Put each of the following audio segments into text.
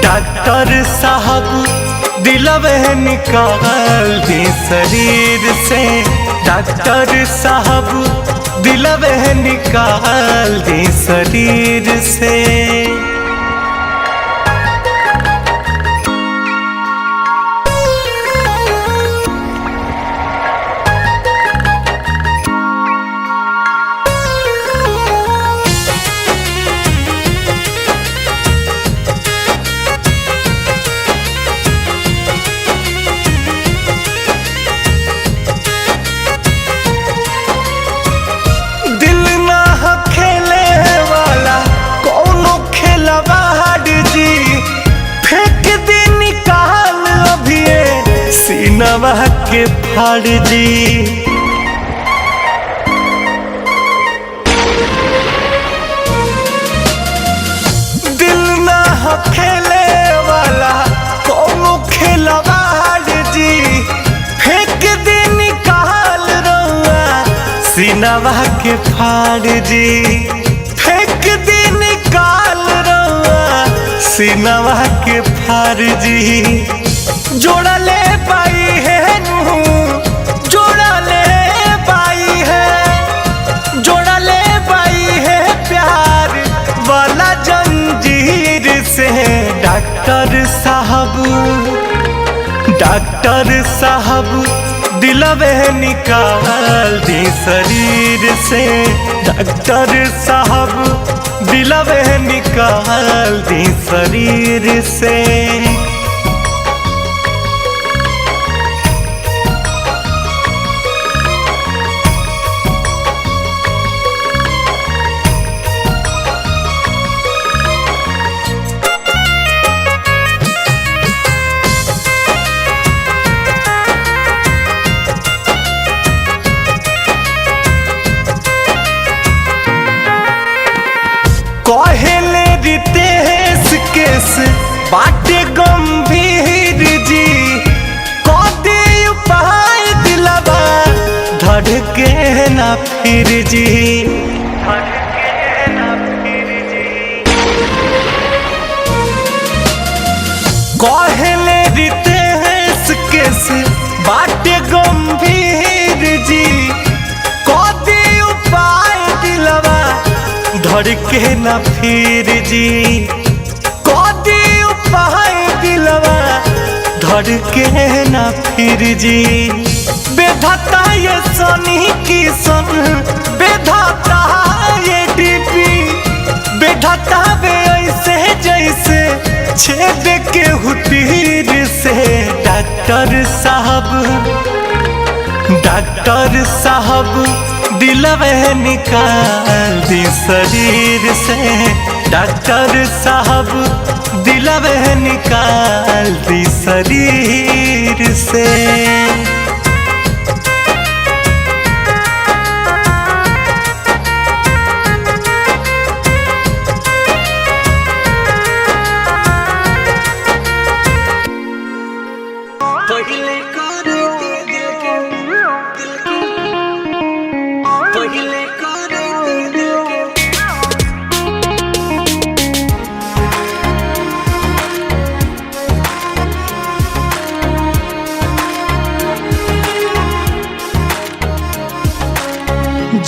Doctor साहब दिलवे निकाल दी शरीर से। डॉक्टर साहब दिलवे निकाल दी शरीर से। सीनवा के फाड़ दी। दिल ना हो खेले वाला कोनो खिलवाड़ जी, फेंक दी निकाल रउआ सीनवा के फाड़ जी। फेंक दी निकाल रउआ सीनवा के फाड़ जी। जोड़ा ले पाई है जोड़ा ले पाई है, जोड़ा ले पाई है प्यार वाला जंजीर से। डॉक्टर साहब दिलवे निकाल दी शरीर से। डॉक्टर साहब दिलवे निकाल दी शरीर से। कहले रितेश केस बाटे गंभीर जी, कदी उपाय दिलवा धड़के ना फिर जी। कहले रितेश केस बाटे गंभीर जी, कदी उपाय दिलवा धड़के ना फिर जी। कदी उपाय दिलवा धड़के ना फिर जी। बेधाता ये सोनी की सन, बेधाता ये डीपी, बेधाता वे ऐसे जैसे छेद के हुतीर से। डॉक्टर साहब दिलवे निकाल दी शरीर से। डॉक्टर साहब दिलवे निकाल दी शरीर से।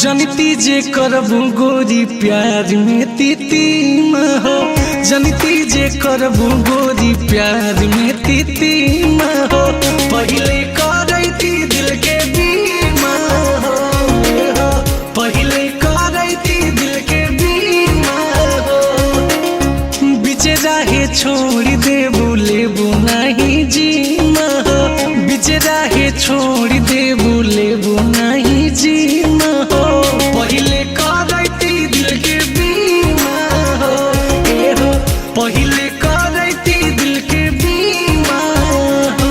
जनती जे करबू गोरी प्यार में तीतीम हो। जनती जे करबू गोरी प्यार में तीतीम हो। पहले करैती दिल के बीमा हो, पहले करैती दिल के बीमा हो। बिचे राहे छोड़ देबू लेबू नहीं जीमा हो। बिचे राहे छोड़ देबू लेबू नहीं जीमा हो। पहले करैती दिल के बीमा हो, पहले करैती दिल के बीमा हो।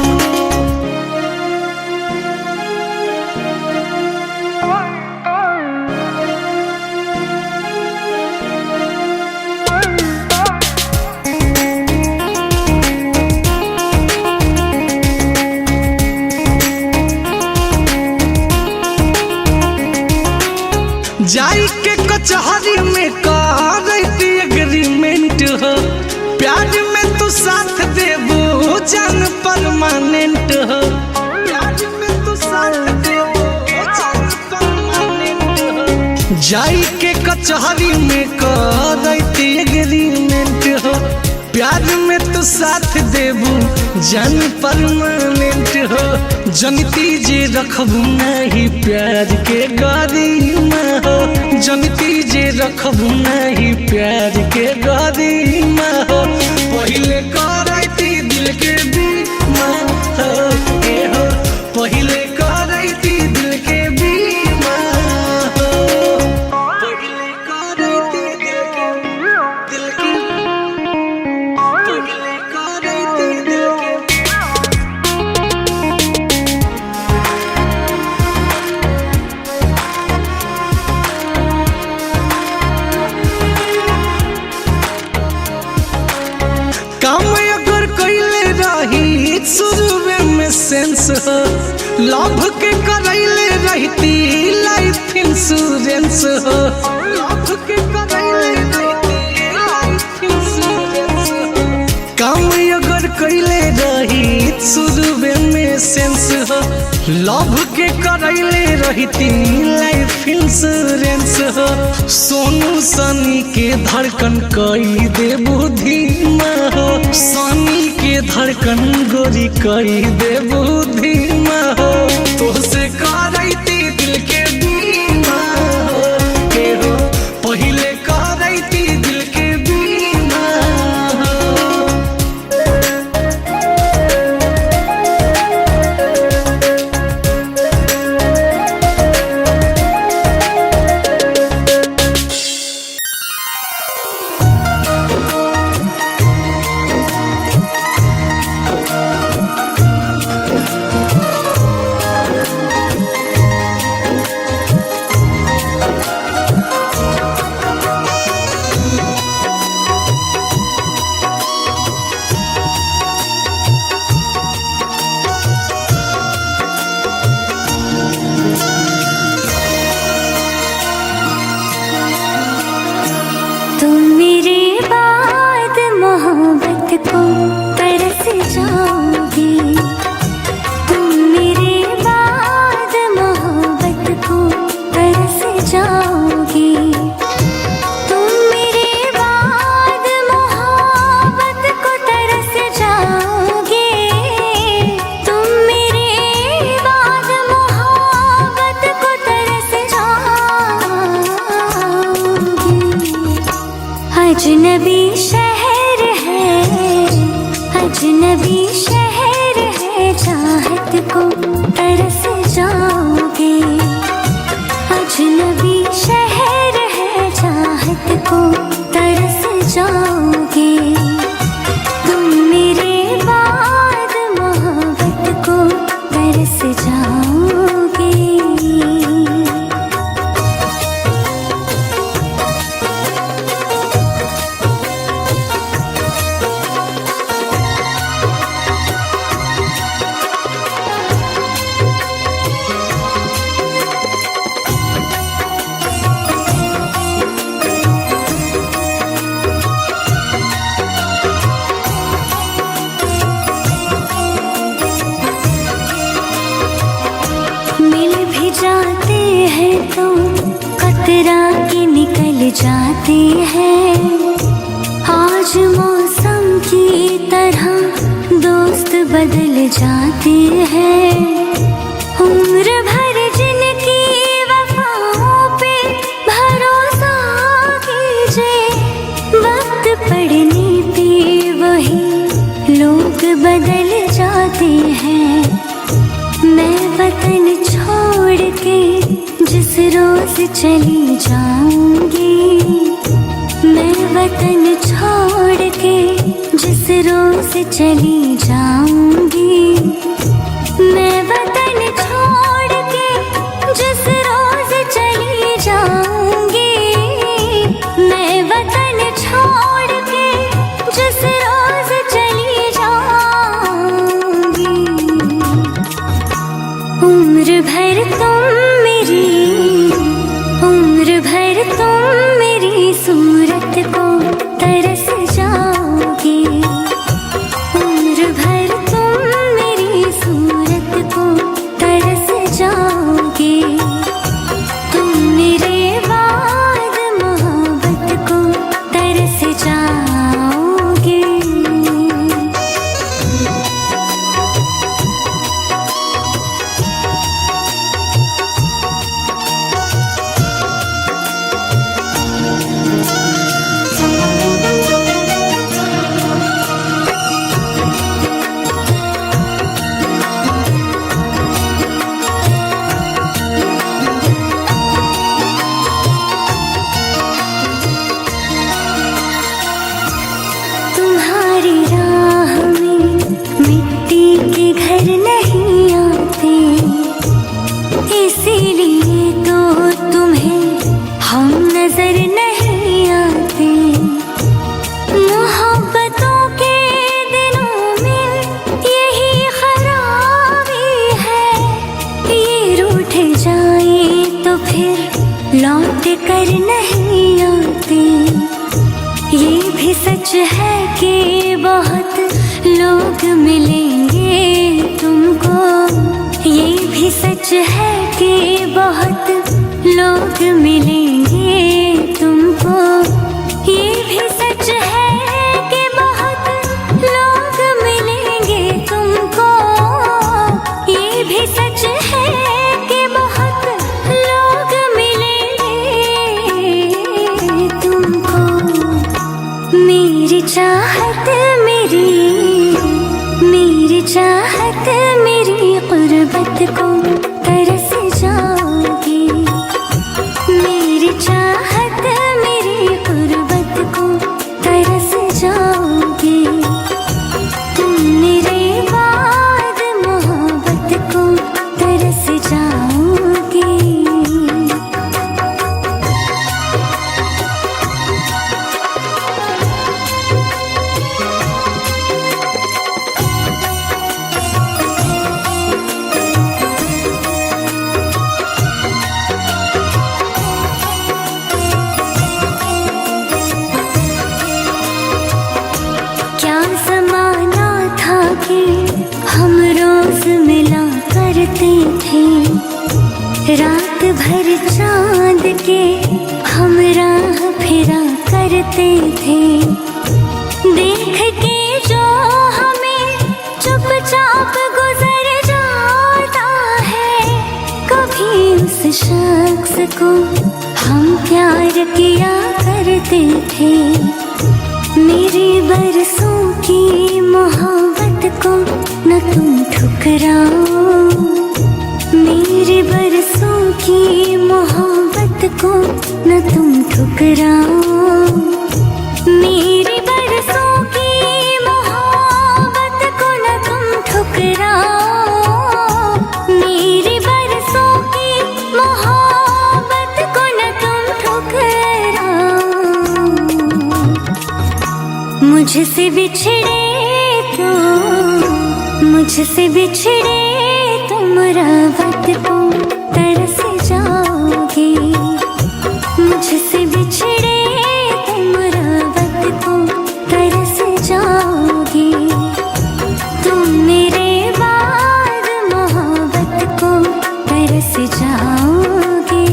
जाई के कचहरी में करती एग्रीमेंट हो, प्यार में तू साथ देबो जान परमानेंट हो, प्यार में तू साथ देबो जान परमानेंट हो। जाई के कचहरी में करती एग्रीमेंट हो, प्यार में तू साथ देबू जान परमानेंट हो। जनती जे रखबू नहीं प्यार के गरिमा हो, जनती जे रखबू नहीं प्यार के गरिमा हो। पहिले करैती दिल के बीमा हो, ए हो पहिले करैती दिल के बीमा हो, पहिले करैती दिल के पहिले करैती दिल के। काम अगर कैले रही शुरुए में सेंस हो, लव के करैले रहती लाइफ इंश्योरेंस हो, लव के करैले रहती लाइफ इंश्योरेंस हो। काम अगर कैले रही शुरुए में सेंस हो, लव के करैले रहती लाइफ इंश्योरेंस हो। सोनू सनी के धड़कन कई दे बुद्धिमा हो, सनी के धड़कन गोरी कई दे बुद्धिमा हो। तो से करैती दिल के बीमा हो, के हो पहिले करैती दिल के बीमा हो। तुम मेरे बाद मोहब्बत को तरस जाओगे, तुम मेरे बाद मोहब्बत को तरस जाओगे, तुम मेरे बाद मोहब्बत को तरस जाओगे, तुम मेरे बाद मोहब्बत को तरस जाओगे। अजनबी शहर है, अजनबी शहर है, चाहत को तरस जाओगे, अजनबी शहर है, चाहत को तरस जाओगे, तुम मेरे बाद मोहब्बत को तरस जाओगे। मिल भी जाते हैं तो कतरा के निकल जाते हैं, आज मौसम की तरह दोस्त बदल जाते हैं। उम्र भर जिनकी वफाओं पे भरोसा कीजिए, वक्त पड़ने पे वही लोग बदल जाते हैं। मैं वतन छोड़ के जिस रोज चली जाऊंगी, मैं वतन छोड़ के जिस रोज चली जाऊंगी, मैं वतन छोड़ के जिस रोज चली जाऊंगी, मैं वतन छोड़ के जिस रोज चली जाऊंगी। उम्र भर तुम मेरी उम्र भर तुम मेरी सूरत को तरस जाओगे, उम्र भर तुम मेरी सूरत को तरस जाओगे। तुम मेरे बाद मोहब्बत को तरस जाओगे। तुम्हारी राह में मिट्टी के घर नहीं आते, इसीलिए तो तुम्हें हम नजर नहीं आते। मोहब्बतों के दिनों में यही खराबी है, ये रूठ जाए तो फिर लौट कर नहीं आते। ये भी सच है कि बहुत लोग मिलेंगे तुमको, ये भी सच है कि बहुत लोग मिलेंगे तुमको। ये भी सच है कि बहुत लोग मिलेंगे तुमको, ये भी सच है कि बहुत लोग मिलेंगे तुमको। मेरी चाहत मेरी चाहत मेरी गुर्बत को तरस जाओगी, मेरी चाहत मेरी गुर्बत को तरस जाओगी। तुम मेरे बाद मोहब्बत को तरस जाओगी। क्या ज़माना था कि हम रोज मिला करते थे, रात भर चांद के हम राह फिरा करते थे। देख के जो हमें चुपचाप गुजर जाता है, कभी उस शख्स को हम प्यार किया करते थे। मेरी बरसों की मोहब्बत को न तुम ठुकराओ, मेरी बरसों की मोहब्बत को न तुम ठुकराओ। मेरी बरसों की मोहब्बत को न तुम ठुकराओ, मेरी बरसों की मोहब्बत को न तुम ठुकराओ। मुझसे बिछड़े तुम रावत को तरस जाओगे, मुझसे बिछड़े तुम रावत को तरस जाओगे। तुम मेरे बाद मोहब्बत को तरस जाओगे।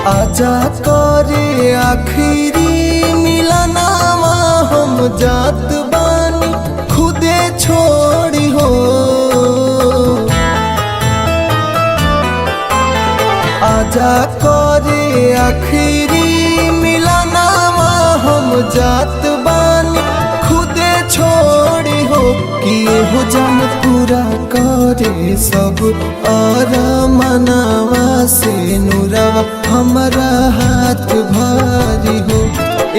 आजा करे आखिरी मिलनावा, हम जात बानी खुदे छोड़ी हो। आजा करे आखिरी मिलनावा, हम जात बानी खुदे छोड़ी हो। किए हो जन पूरा करे सब और मनावा से नुरवा, हमारा हाथ भारी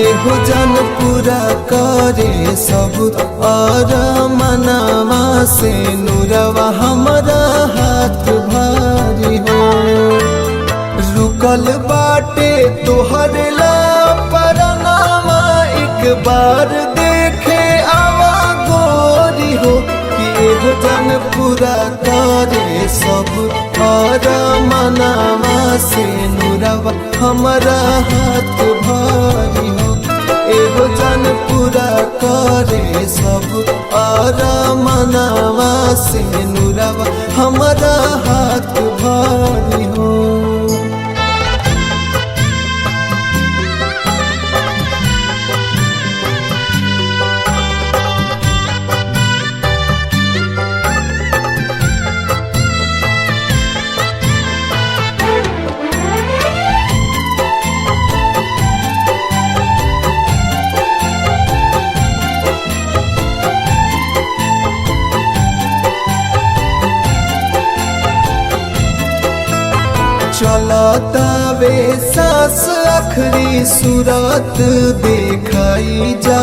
एहो जन पूरा करे सब और मनावा से नुरवा हमारा हाथ भारी हो। रुकल बाटे तोहर ला परनामा एक बार देखे आवा गोरी हो कि एहो जन पूरा करे सब और मनावा से नुरवा हमारा हाथ भारी हो। एहो जन पूरा करे सब और मनावा से नुरवा हमारा हाथ भारी हो। चलतावे सास आखरी सूरत दिखाई जा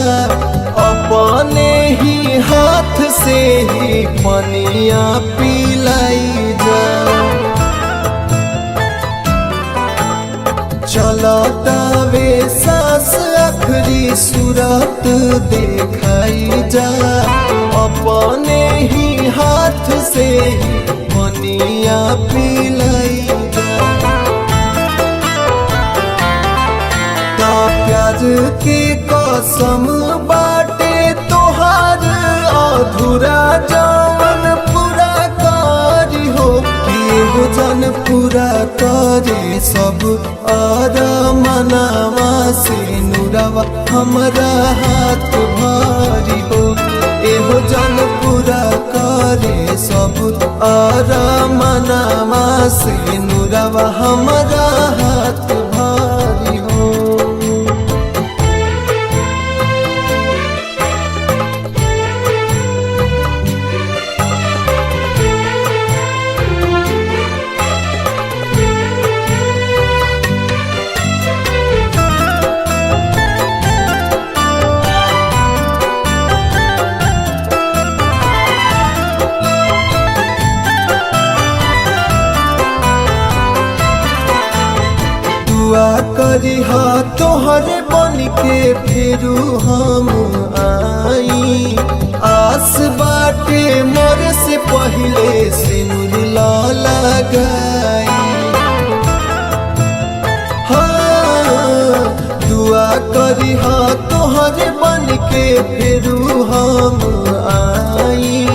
अपने ही हाथ से ही पनिया पिलाई जा। चलतावे सास आखरी सूरत दिखाई जा अपने ही हाथ से ही पनिया पिलाई जा। प्यार के कसम बाटे तोहार अधूरा जवन पूरा करी हो कि एहो जन पूरा करे सब और मनावा से नुरवा हमारा हाथ भारी हो। एहो जन पूरा करे सब और मनावा से नुरवा हमारा हाथ भारी हो। दुआ करी हा तोहरे बन के फिरू हम आई। आस बाटे मोरे से पहले सिनुर लगाई। हाँ दुआ करी हा तोहरे बन के फिरू हम आई।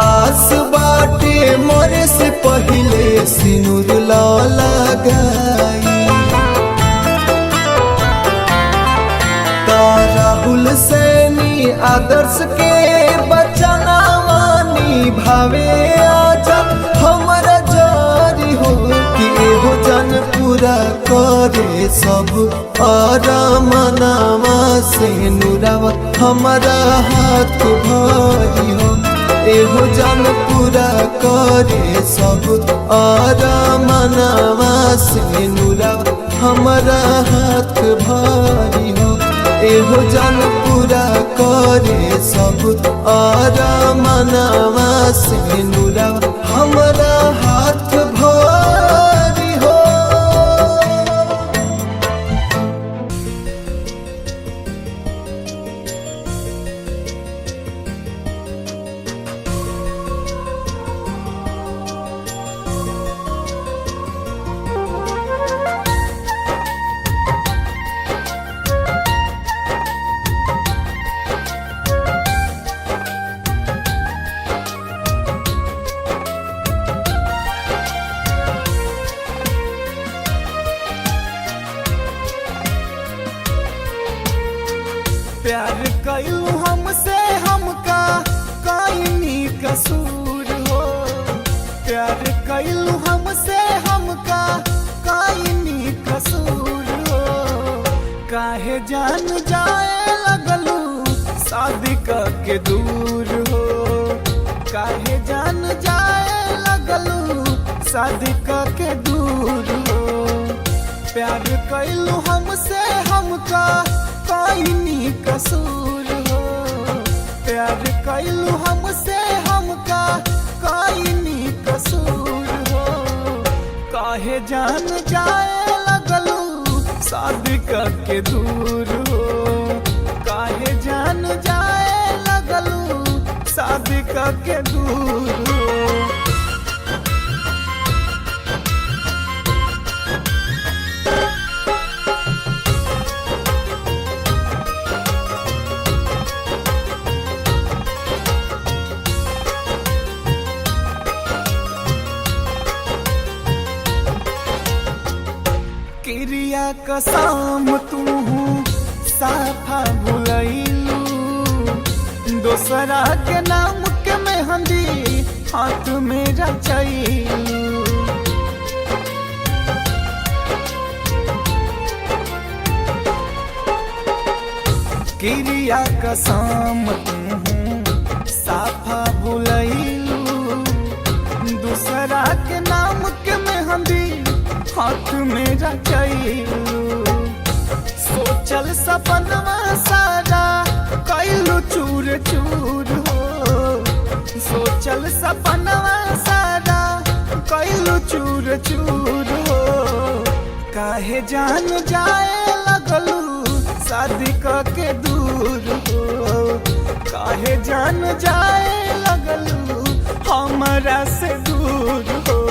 आस बाटे मोरे से पहले सिनुर लगाई। राहुल सैनी आदर्श के बचना मानी भावे आजा हमारा जारी हो कि एहो जन पूरा करे सब और मनावा से नुरवा हमारा हाथ भारी हो। एहो जन पूरा करे सब और मनावा से नुरवा हमारा हाथ भारी हो। एहो जन पूरा करे सब और मनावा से नुरवा हमारा हाथ भारी हो। प्यार कयू हमसे हमका काइनी कसूर हो। प्यार कयू हमसे हमका काइनी कसूर हो। काहे जान जाए लगलू शादी के दूर हो। काहे जान जाए लगलू शादी के दूर हो। प्यार कयू हमसे हमका काइनी कसूर हो, प्यार कैलू हमसे हमका काइनी कसूर हो। काहे जान जाए लगलू शादी करके दूर हो, काहे जान जाए लगलू शादी करके दूर हो। क्रिया कसम तू साफा भुलैलू, दोसरा के नाम के मेहंदी हाथ में रचैलू। क्रिया कसम तू साफा भुलैलू, दूसरा के नाम के मेहंदी हाथ में रचैलू। सोचल सपनवा सारा कैलू चूर चूर हो, सोचल सपनवा सारा कैलू चूर चूर हो। काहे जान जाए लगलू शादी करके दूर हो, काहे जान जाए लगलू हमरा से दूर हो।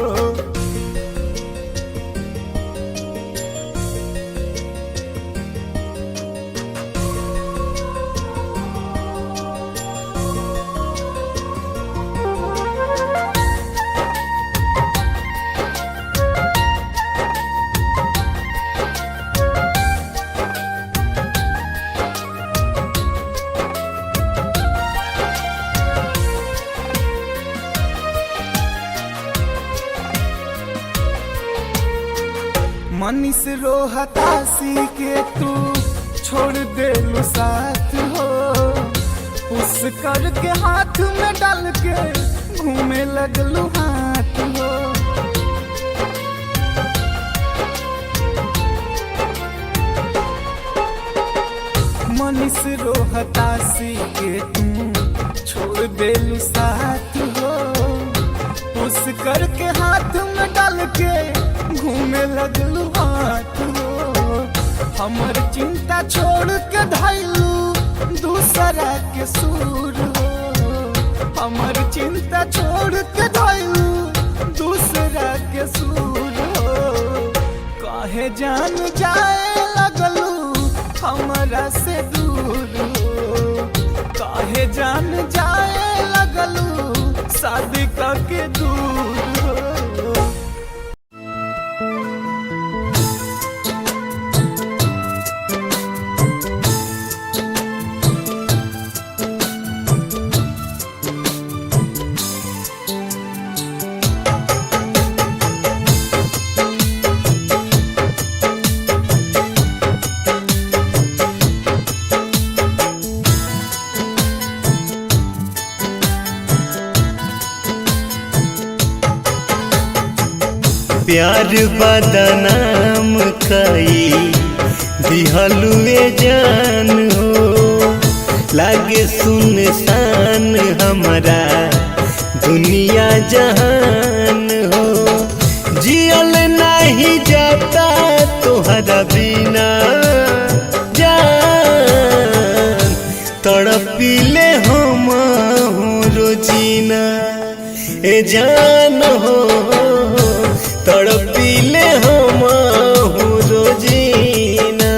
मनीष रोहतासी के तू छोड़ देलू साथ हो, उस करके हाथ में डाल के घूमे लगलू हाथ हो। मनीष रोहतासी के तू छोड़ देलू साथ हो, उस करके हाथ में डाल के घूमे लगलू हाथ हो। हमर चिंता छोड़ के धैलू दूसरा के सूर हो, हमर चिंता छोड़ के धैलू दूसरा के सूर हो। काहे जान जाए लगलू हमरा से दूर हो, काहे जान जाए लगलू शादी करके दूर हो। प्यार बदनाम कई दिहलुए जान हो, लागे सुनसान हमारा दुनिया जहान हो। जियल नहीं जाता तोहरा बिना जान, तड़पिले हम रोजीना ए जान हो, तड़पिले हम रोजीना।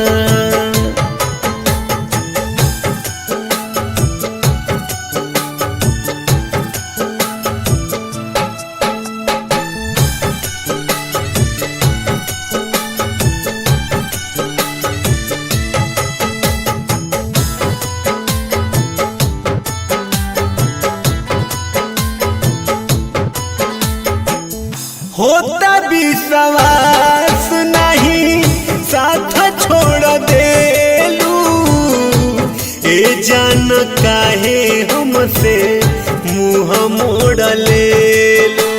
होता विश्वास नहीं साथ छोड़ देलू, ए जान काहे हमसे मुँह मोड़ लेलू।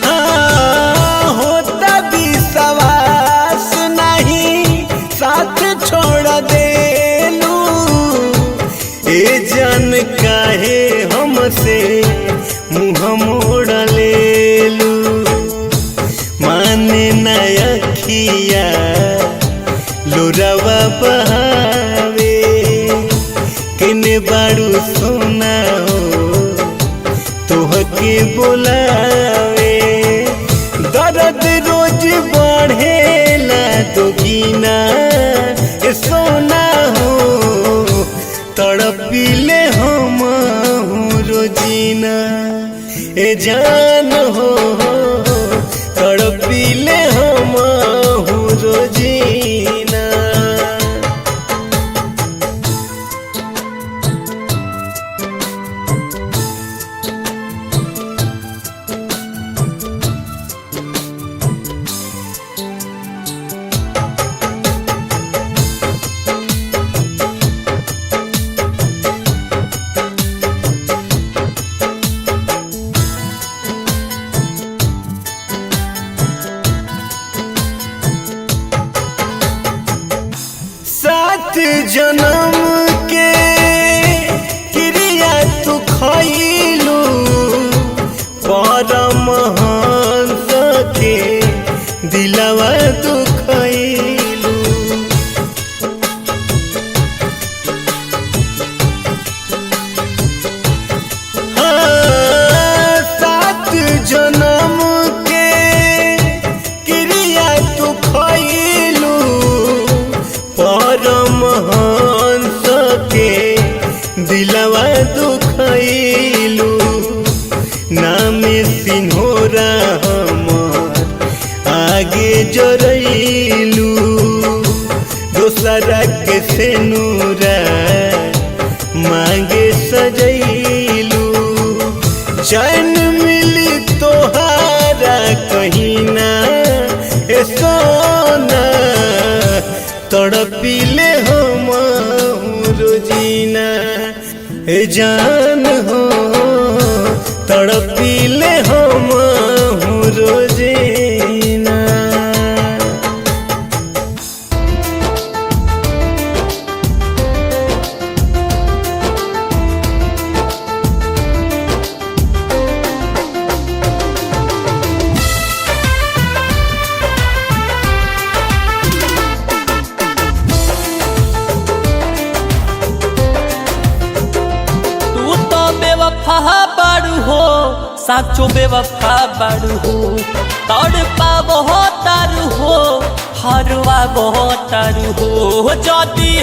हाँ से मुँह मोड़ लेलू माने न अखिया लोरावा बहावे किने बारू सोना हो तोहके बोलावे दर्द रोज बढ़ेला दोगीना ए सोना हो तड़पिले हम रोजीना ए जान हो तड़पिले हम रोजीना। सात जन्म के क्रिया तू खइलू परमहंस के दिलवा तू खइलू सात जन्म के क्रिया तू खइलू परमहंस के दिलवा दुखइलू नामे सिन्होरा हमर आगे जरइलू दोसरा के सेनुरा मांगे सजइलू चैन मिली तोहारा कहीं ना ए सोना तड़पिले हम रोजीना ए जान हो तड़पिले हम रोजीना। बेवफा बारू हो साचो बेवफा बारू हो तड़ पाबो तारू हो हरवा तारू हो जदी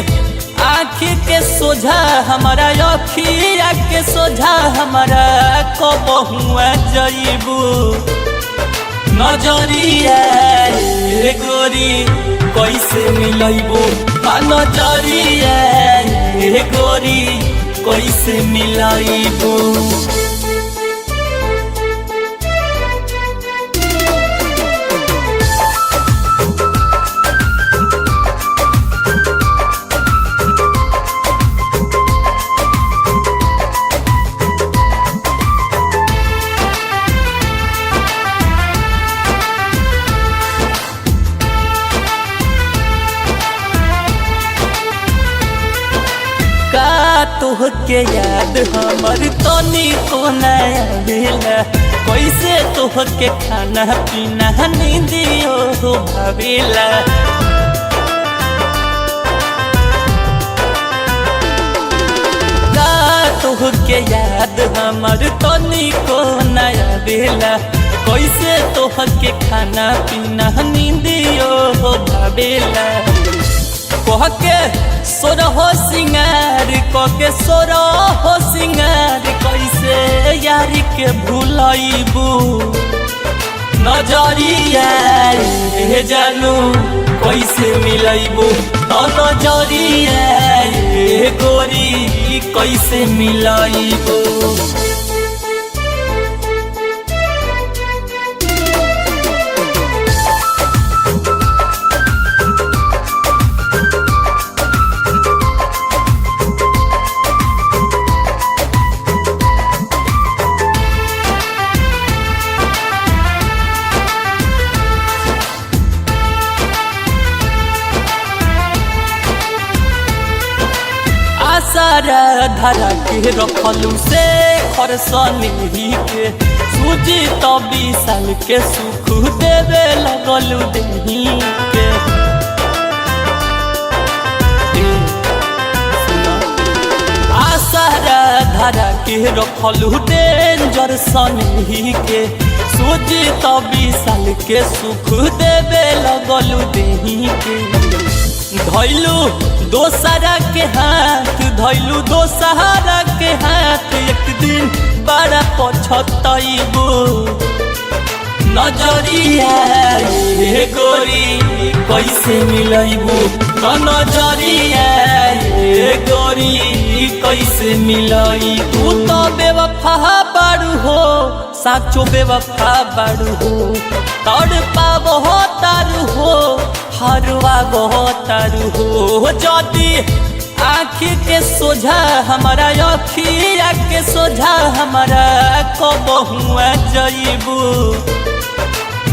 आँखी के सोझा हमारा अखिया के सोझा हमारा कबहुआ जइबू नजरिया गोरी कैसे मिलइबू नजरिया गोरी कैसे मिलाइबू। तोहके याद हमर तनी को नया भेला कैसे तोहके खाना पीना नींदियो हो भावेला तोहके याद हमर तनी को नया भेला कैसे तोहके खाना पीना नींदियो हो भावेला कहके सोर हो सिंगार कहके सोर हो सिंगार कैसे यारी के भूलइबू नजरिया जानू कैसे मिलइबू नजरिया गोरी कैसे मिलइबू। आशा आसारा धारा के रखलू से खरसनी के सूजी तो 20 साल के सुख देवे लगलू देही के आसारा धारा के रखलू डेंजर सनी के सूजी तो 20 साल के सुख देवे लगलू देही के धैलू दोसरा के हाथ धैलू दोसरा के हाथ एक दिन बड़ा पछतैबू नजरिया रे गोरी कैसे मिलैबू नजरिया रे गोरी कैसे मिलई तू तो बेवफा बारू हो साचो बेवफा बारू हो तड़ पाबो तारू हो हरवा तारू हो जदी आँखी के सोझा हमारा अखिया के सोझा हमारा कबहुआ जईबू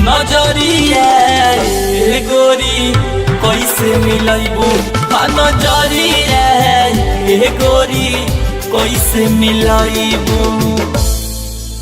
नजरिया रे गोरी कैसे मिलैबू नजरिया रे गोरी कैसे मिलैबू।